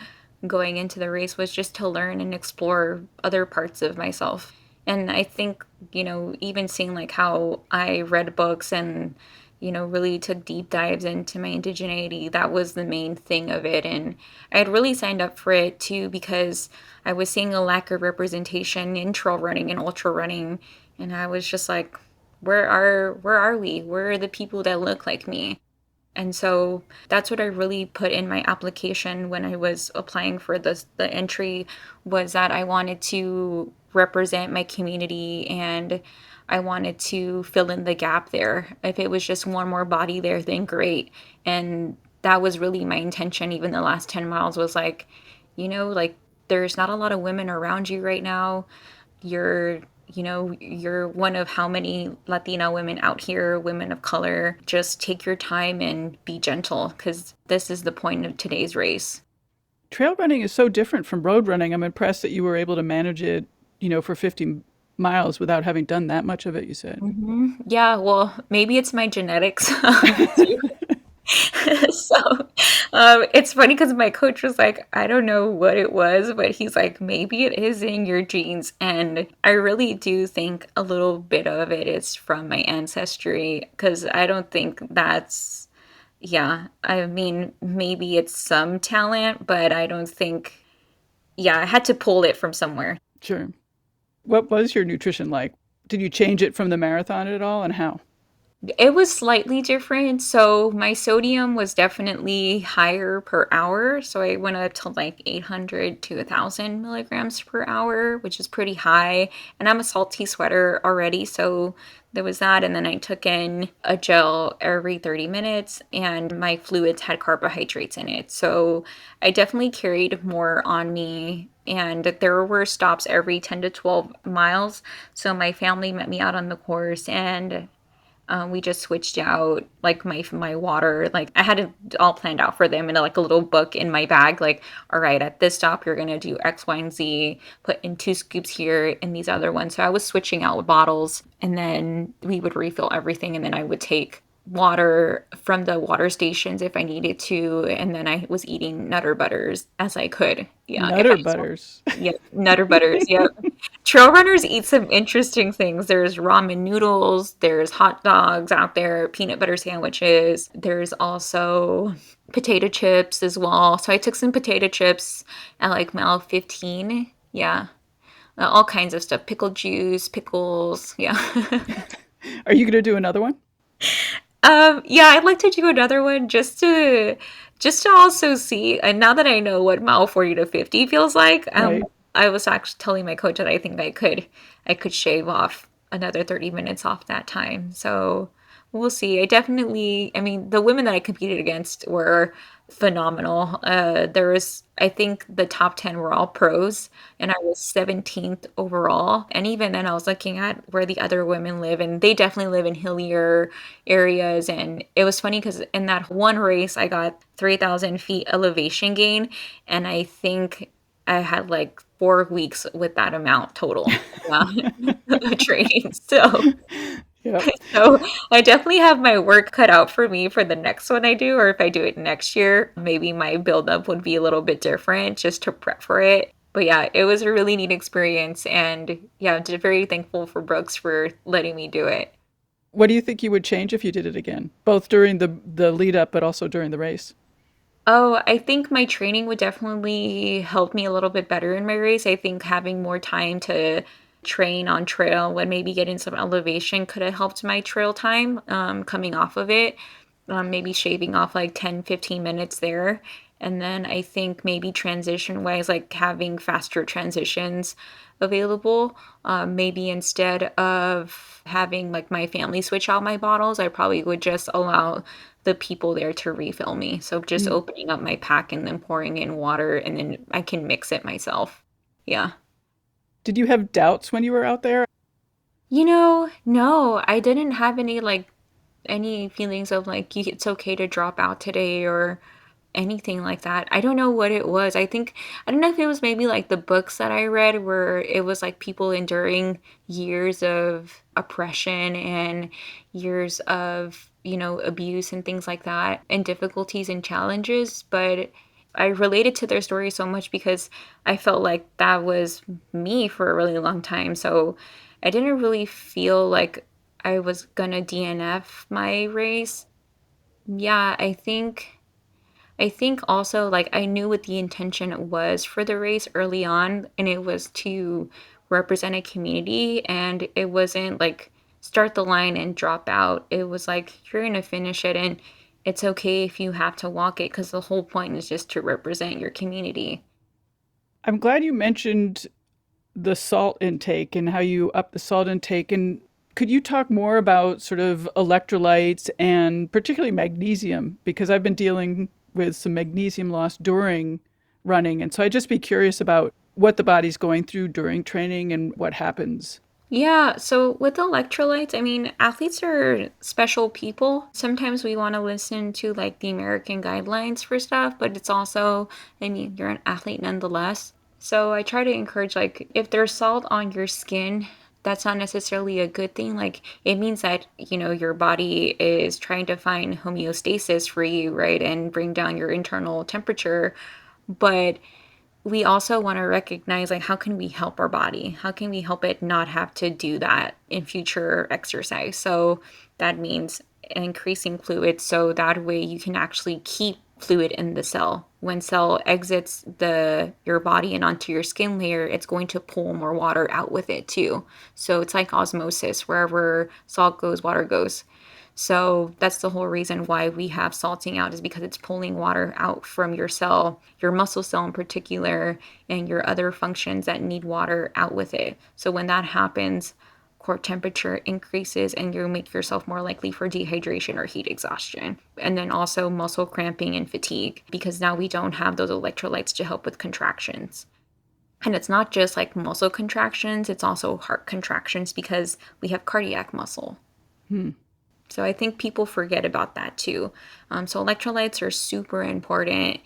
going into the race, was just to learn and explore other parts of myself. And I think, even seeing like how I read books and, really took deep dives into my indigeneity, that was the main thing of it. And I had really signed up for it too because I was seeing a lack of representation in trail running and ultra running, and I was just like, where are we? Where are the people that look like me? And so that's what I really put in my application when I was applying for the entry, was that I wanted to represent my community, and I wanted to fill in the gap there. If it was just one more body there, then great. And that was really my intention. Even the last 10 miles was like, like, there's not a lot of women around you right now. You're one of how many Latina women out here, women of color. Just take your time and be gentle, because this is the point of today's race. Trail running is so different from road running. I'm impressed that you were able to manage it, for 50 miles without having done that much of it, you said. Yeah, well, maybe it's my genetics. So it's funny because my coach was like, I don't know what it was, but he's like, maybe it is in your genes. And I really do think a little bit of it is from my ancestry, because I don't think that's, yeah, I mean, maybe it's some talent, but I don't think, yeah, I had to pull it from somewhere. Sure. What was your nutrition like? Did you change it from the marathon at all, and how? It was slightly different. So my sodium was definitely higher per hour. So I went up to like 800 to 1,000 milligrams per hour, which is pretty high. And I'm a salty sweater already. So there was that. And then I took in a gel every 30 minutes, and my fluids had carbohydrates in it. So I definitely carried more on me. And there were stops every 10 to 12 miles. So my family met me out on the course, and We just switched out like my water. Like I had it all planned out for them in like a little book in my bag. Like, all right, at this stop you're gonna do X, Y, and Z. Put in 2 scoops here and these other ones. So I was switching out bottles, and then we would refill everything, and then I would take water from the water stations if I needed to, and then I was eating Nutter Butters as I could. Yeah, if I Nutter just butters. yeah, Nutter Butters. Yeah, trail runners eat some interesting things. There's ramen noodles, there's hot dogs out there, peanut butter sandwiches. There's also potato chips as well. So I took some potato chips at like mile 15. Yeah. All kinds of stuff. Pickle juice, pickles. Yeah. Are you going to do another one? Yeah, I'd like to do another one just to also see. And now that I know what mile 40 to 50 feels like, Right. I was actually telling my coach that I think I could shave off another 30 minutes off that time. So we'll see. I mean, the women that I competed against were phenomenal. There was, I think the top 10 were all pros, and I was 17th overall. And even then, I was looking at where the other women live, and they definitely live in hillier areas. And it was funny because in that one race, I got 3,000 feet elevation gain, and I think I had like 4 weeks with that amount total. Yeah, training. Yep. So I definitely have my work cut out for me for the next one I do, or if I do it next year, maybe my buildup would be a little bit different just to prep for it. But yeah, it was a really neat experience, and yeah, I'm just very thankful for Brooks for letting me do it. What do you think you would change if you did it again, both during the lead up, but also during the race? Oh, I think my training would definitely help me a little bit better in my race. I think having more time to train on trail and maybe getting some elevation could have helped my trail time coming off of it. Maybe shaving off like 10, 15 minutes there. And then I think maybe transition wise, like having faster transitions available. Maybe instead of having like my family switch out my bottles, I probably would just allow the people there to refill me. So just Mm. opening up my pack and then pouring in water, and then I can mix it myself. Yeah. Did you have doubts when you were out there? No, I didn't have any feelings of like it's okay to drop out today or anything like that. I don't know what it was. I don't know if it was maybe like the books that I read where it was like people enduring years of oppression and years of, abuse and things like that and difficulties and challenges, but I related to their story so much because I felt like that was me for a really long time. So I didn't really feel like I was gonna DNF my race. Yeah, I think also like I knew what the intention was for the race early on, and it was to represent a community, and it wasn't like start the line and drop out. It was like you're gonna finish it, and it's okay if you have to walk it because the whole point is just to represent your community. I'm glad you mentioned the salt intake and how you up the salt intake. And could you talk more about sort of electrolytes and particularly magnesium? Because I've been dealing with some magnesium loss during running. And so I'd just be curious about what the body's going through during training and what happens. Yeah, so with electrolytes, I mean, athletes are special people. Sometimes we want to listen to like the American guidelines for stuff, but it's also, I mean, you're an athlete nonetheless. So I try to encourage like if there's salt on your skin, that's not necessarily a good thing. Like it means that, your body is trying to find homeostasis for you, right? And bring down your internal temperature. But we also want to recognize like how can we help our body, how can we help it not have to do that in future exercise. So that means increasing fluid so that way you can actually keep fluid in the cell. When cell exits the your body and onto your skin layer, it's going to pull more water out with it too. So it's like osmosis, wherever salt goes water goes. So that's the whole reason why we have salting out is because it's pulling water out from your cell, your muscle cell in particular, and your other functions that need water out with it. So when that happens, core temperature increases and you make yourself more likely for dehydration or heat exhaustion. And then also muscle cramping and fatigue because now we don't have those electrolytes to help with contractions. And it's not just like muscle contractions, it's also heart contractions because we have cardiac muscle. Hmm. So I think people forget about that too. So electrolytes are super important.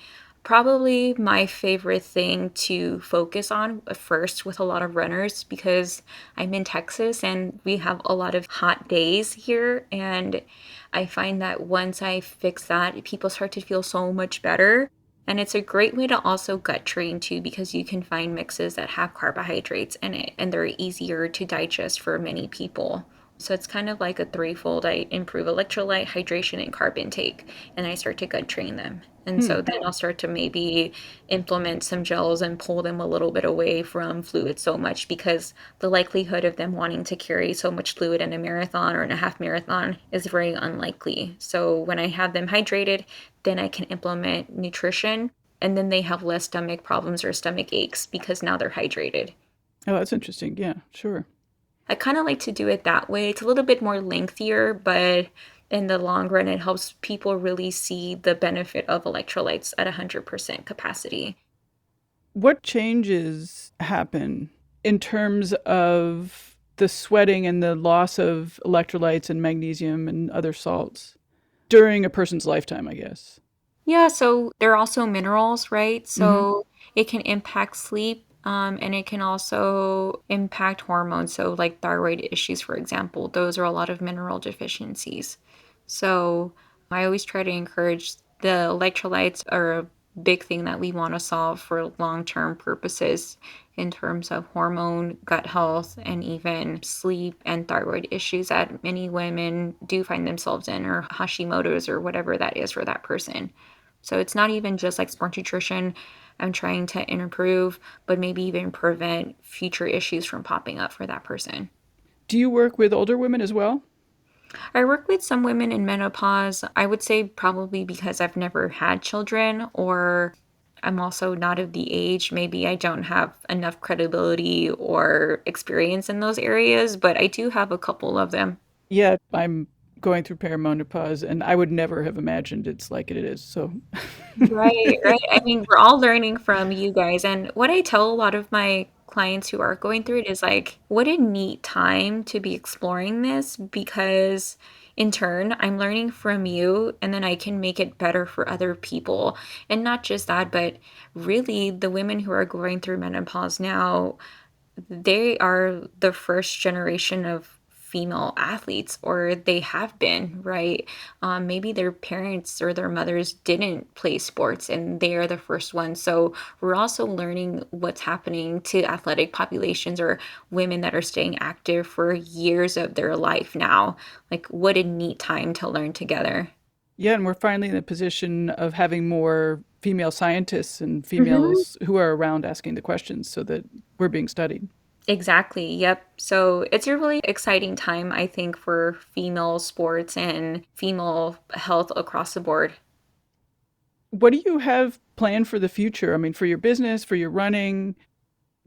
Probably my favorite thing to focus on first with a lot of runners because I'm in Texas and we have a lot of hot days here. And I find that once I fix that, people start to feel so much better. And it's a great way to also gut train too because you can find mixes that have carbohydrates in it and they're easier to digest for many people. So it's kind of like a threefold. I improve electrolyte, hydration, and carb intake, and I start to gut train them. And Hmm. so then I'll start to maybe implement some gels and pull them a little bit away from fluid so much because the likelihood of them wanting to carry so much fluid in a marathon or in a half marathon is very unlikely. So when I have them hydrated, then I can implement nutrition and then they have less stomach problems or stomach aches because now they're hydrated. Oh, that's interesting. Yeah, sure. I kind of like to do it that way. It's a little bit more lengthier, but in the long run, it helps people really see the benefit of electrolytes at 100% capacity. What changes happen in terms of the sweating and the loss of electrolytes and magnesium and other salts during a person's lifetime, I guess? Yeah, so there are also minerals, right? Hmm. So it can impact sleep, and it can also impact hormones. So, like thyroid issues, for example, those are a lot of mineral deficiencies. So, I always try to encourage the electrolytes are a big thing that we want to solve for long-term purposes in terms of hormone, gut health, and even sleep and thyroid issues that many women do find themselves in, or Hashimoto's, or whatever that is for that person. So it's not even just like sports nutrition I'm trying to improve, but maybe even prevent future issues from popping up for that person. Do you work with older women as well? I work with some women in menopause. I would say probably because I've never had children, or I'm also not of the age. Maybe I don't have enough credibility or experience in those areas, but I do have a couple of them. Yeah, I'm going through perimenopause and I would never have imagined it's like it is. So, Right, right. I mean, we're all learning from you guys. And what I tell a lot of my clients who are going through it is like, what a neat time to be exploring this because in turn, I'm learning from you and then I can make it better for other people. And not just that, but really the women who are going through menopause now, they are the first generation of female athletes, or they have been, right? Maybe their parents or their mothers didn't play sports and they are the first ones. So we're also learning what's happening to athletic populations or women that are staying active for years of their life now. Like, what a neat time to learn together. yeah, and we're finally in a position of having more female scientists and Mhm. females who are around asking the questions so that we're being studied. Exactly. Yep. So it's a really exciting time, I think, for female sports and female health across the board. What do you have planned for the future? I mean, for your business, for your running,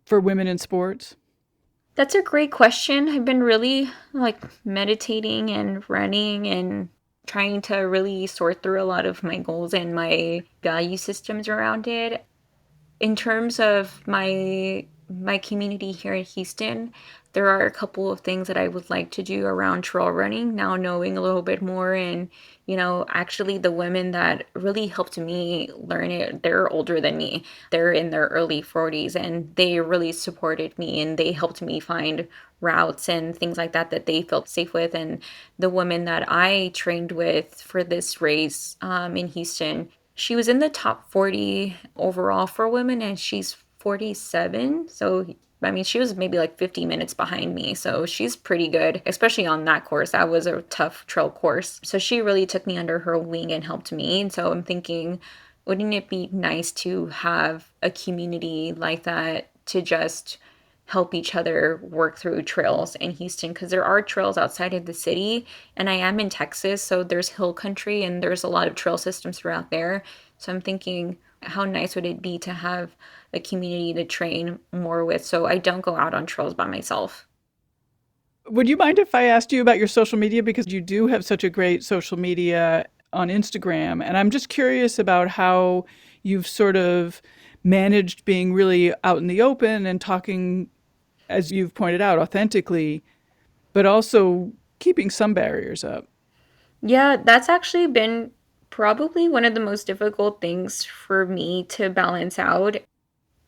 for women in sports? That's a great question. I've been really like meditating and running and trying to really sort through a lot of my goals and my value systems around it. In terms of my community here in Houston, there are a couple of things that I would like to do around trail running. Now knowing a little bit more, and actually the women that really helped me learn it, they're older than me. They're in their early 40s and they really supported me and they helped me find routes and things like that that they felt safe with. And the woman that I trained with for this race in Houston, she was in the top 40 overall for women, and she's 47. So, I mean, she was maybe like 50 minutes behind me. So she's pretty good, especially on that course. That was a tough trail course. So she really took me under her wing and helped me. And so I'm thinking, wouldn't it be nice to have a community like that to just help each other work through trails in Houston? Because there are trails outside of the city, and I am in Texas, so there's hill country and there's a lot of trail systems throughout there. So I'm thinking, how nice would it be to have a community to train more with so I don't go out on trails by myself? Would you mind if I asked you about your social media? Because you do have such a great social media on Instagram. And I'm just curious about how you've sort of managed being really out in the open and talking, as you've pointed out, authentically, but also keeping some barriers up. Yeah, that's actually been probably one of the most difficult things for me to balance out.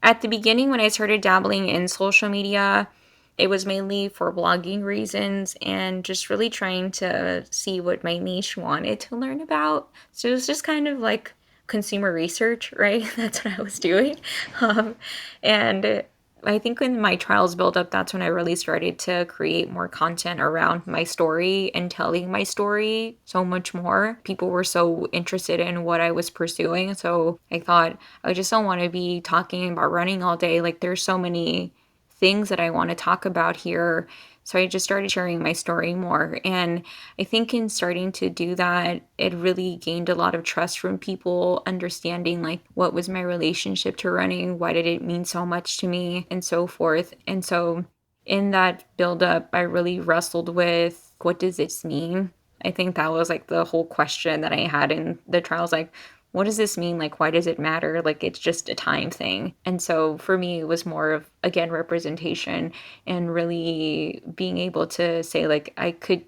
At the beginning, when I started dabbling in social media, it was mainly for blogging reasons and just really trying to see what my niche wanted to learn about. So it was just kind of like consumer research, right? That's what I was doing. Um, and I think when my trials built up, that's when I really started to create more content around my story and telling my story so much more. People were so interested in what I was pursuing. So I thought, I just don't want to be talking about running all day. Like, there's so many things that I want to talk about here. So I just started sharing my story more. And I think in starting to do that, it really gained a lot of trust from people, understanding like what was my relationship to running, why did it mean so much to me, and so forth. And so in that buildup, I really wrestled with what does this mean? I think that was like the whole question that I had in the trials, like, what does this mean? Like, why does it matter? Like, it's just a time thing. And so for me, it was more of, again, representation and really being able to say, like, I could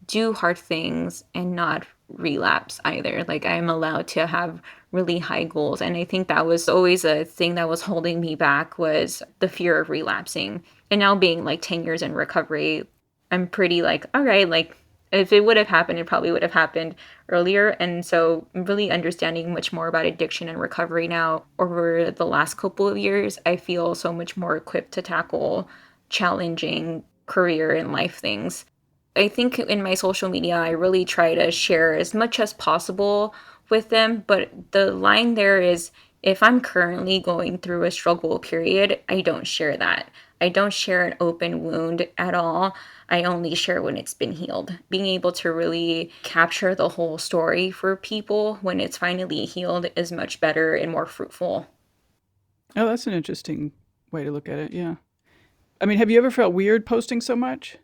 do hard things and not relapse either. Like, I'm allowed to have really high goals. And I think that was always a thing that was holding me back, was the fear of relapsing. And now being like 10 years in recovery, I'm pretty like, all right, like, if it would have happened, it probably would have happened earlier. And so I'm really understanding much more about addiction and recovery now over the last couple of years. I feel so much more equipped to tackle challenging career and life things. I think in my social media, I really try to share as much as possible with them. But the line there is, if I'm currently going through a struggle period, I don't share that. I don't share an open wound at all. I only share when it's been healed. Being able to really capture the whole story for people when it's finally healed is much better and more fruitful. Oh, that's an interesting way to look at it. Yeah. I mean, have you ever felt weird posting so much?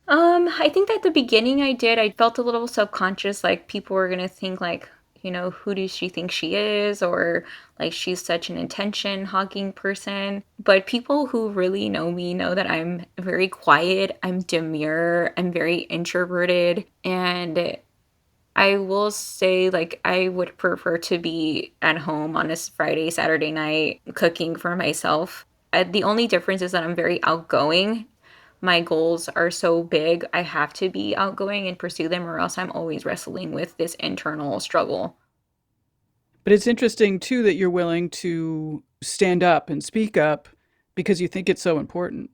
I think at the beginning I did. I felt a little subconscious, like people were gonna think like, who does she think she is? Or like she's such an attention hogging person. But people who really know me know that I'm very quiet, I'm demure, I'm very introverted, and I will say, like, I would prefer to be at home on a Friday, Saturday night cooking for myself. The only difference is that I'm very outgoing. My goals are so big, I have to be outgoing and pursue them, or else I'm always wrestling with this internal struggle. But it's interesting too that you're willing to stand up and speak up because you think it's so important.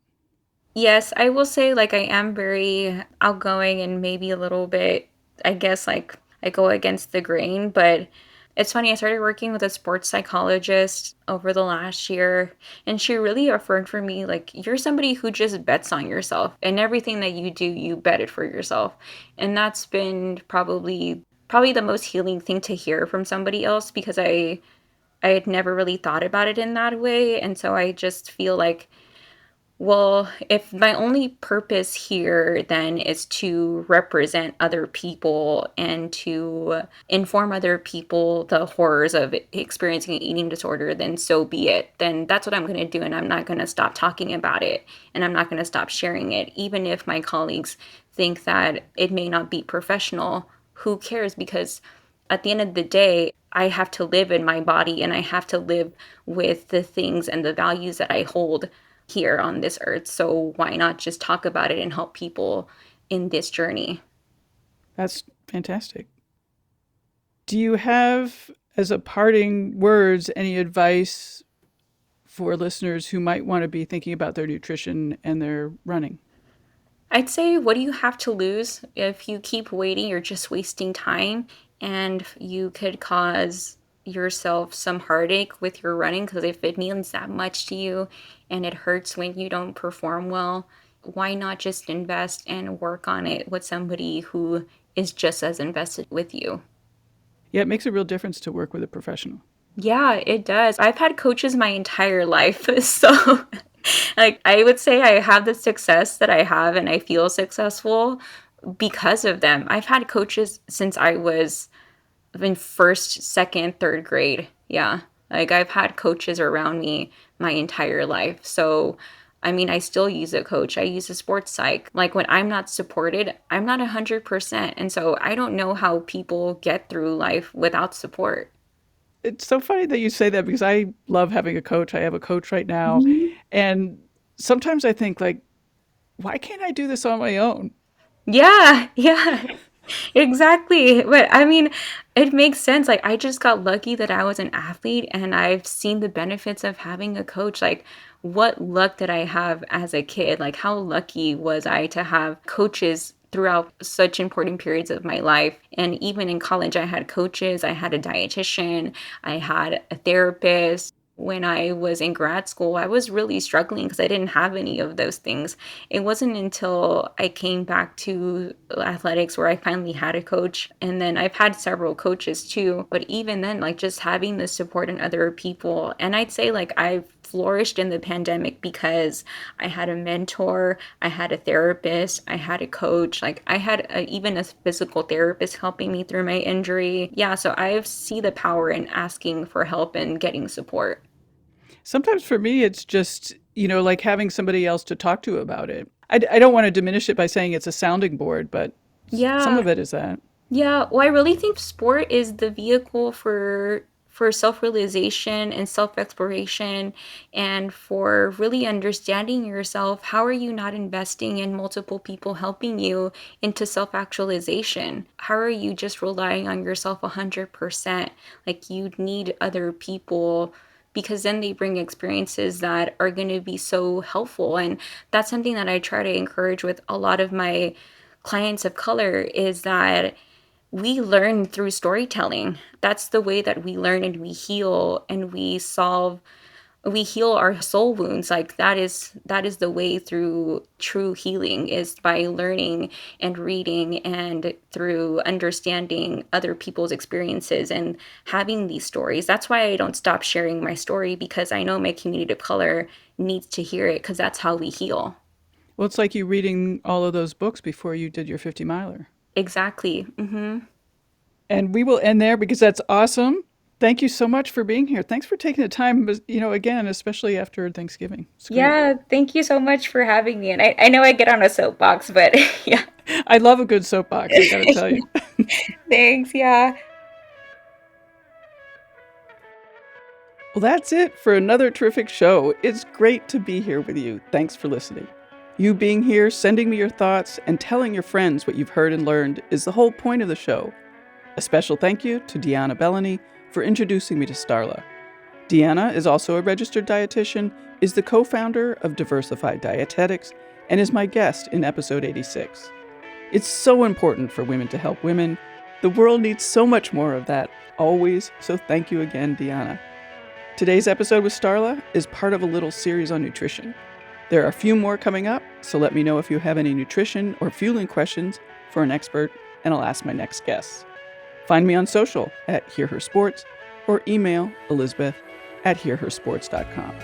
Yes, I will say, like, I am very outgoing and maybe a little bit, I guess, like, I go against the grain. But it's funny, I started working with a sports psychologist over the last year, and she really affirmed for me, like, you're somebody who just bets on yourself, and everything that you do, you bet it for yourself. And that's been probably the most healing thing to hear from somebody else, because I had never really thought about it in that way. And so I just feel like, well, if my only purpose here then is to represent other people and to inform other people the horrors of experiencing an eating disorder, then so be it. Then that's what I'm going to do. And I'm not going to stop talking about it. And I'm not going to stop sharing it. Even if my colleagues think that it may not be professional, who cares? Because at the end of the day, I have to live in my body and I have to live with the things and the values that I hold here on this earth. So why not just talk about it and help people in this journey? That's fantastic. Do you have, as a parting words, any advice for listeners who might want to be thinking about their nutrition and their running? I'd say, what do you have to lose? If you keep waiting, you're just wasting time, and you could cause yourself some heartache with your running, because if it means that much to you and it hurts when you don't perform well, why not just invest and work on it with somebody who is just as invested with you? Yeah, it makes a real difference to work with a professional. Yeah, it does. I've had coaches my entire life. So, like, I would say I have the success that I have and I feel successful because of them. I've had coaches since I was in first, second, third grade. Yeah. Like, I've had coaches around me my entire life. So, I mean, I still use a coach. I use a sports psych. Like when I'm not supported, I'm not 100%. And so I don't know how people get through life without support. It's so funny that you say that because I love having a coach. I have a coach right now. Mhm. And sometimes I think like, why can't I do this on my own? Yeah, yeah. Exactly. But I mean, it makes sense. Like, I just got lucky that I was an athlete and I've seen the benefits of having a coach. Like, what luck did I have as a kid? Like, how lucky was I to have coaches throughout such important periods of my life? And even in college, I had coaches, I had a dietitian, I had a therapist. When I was in grad school, I was really struggling because I didn't have any of those things. It wasn't until I came back to athletics where I finally had a coach. And then I've had several coaches too. But even then, like just having the support in other people. And I'd say like I've flourished in the pandemic because I had a mentor, I had a therapist, I had a coach, like I had even a physical therapist helping me through my injury. Yeah, so I see the power in asking for help and getting support. Sometimes for me, it's just, like having somebody else to talk to about it. I don't want to diminish it by saying it's a sounding board, but some Yeah, of it is that. yeah, well, I really think sport is the vehicle for self-realization and self-exploration and for really understanding yourself. How are you not investing in multiple people helping you into self-actualization? How are you just relying on yourself 100%? Like you need other people because then they bring experiences that are going to be so helpful. And that's something that I try to encourage with a lot of my clients of color is that we learn through storytelling. That's the way that we learn and we heal and we heal our soul wounds. Like that is the way through true healing is by learning and reading and through understanding other people's experiences and having these stories. That's why I don't stop sharing my story because I know my community of color needs to hear it because that's how we heal. Well, it's like you reading all of those books before you did your 50 miler. Exactly. And we will end there because that's awesome. Thank you so much for being here. Thanks for taking the time, again, especially after Thanksgiving. It's great. Yeah, thank you so much for having me. And I know I get on a soapbox, but yeah. I love a good soapbox, I got to tell you. Thanks, yeah. Well, that's it for another terrific show. It's great to be here with you. Thanks for listening. You being here, sending me your thoughts, and telling your friends what you've heard and learned is the whole point of the show. A special thank you to Deanna Bellany for introducing me to Starla. Deanna is also a registered dietitian, is the co-founder of Diversified Dietetics, and is my guest in episode 86. It's so important for women to help women. The world needs so much more of that, always, so thank you again, Deanna. Today's episode with Starla is part of a little series on nutrition. There are a few more coming up, so let me know if you have any nutrition or fueling questions for an expert, and I'll ask my next guests. Find me on social at HearHerSports or email elizabeth@hearhersports.com.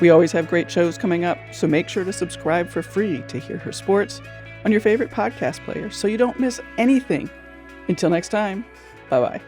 We always have great shows coming up, so make sure to subscribe for free to Hear Her Sports on your favorite podcast player so you don't miss anything. Until next time, bye-bye.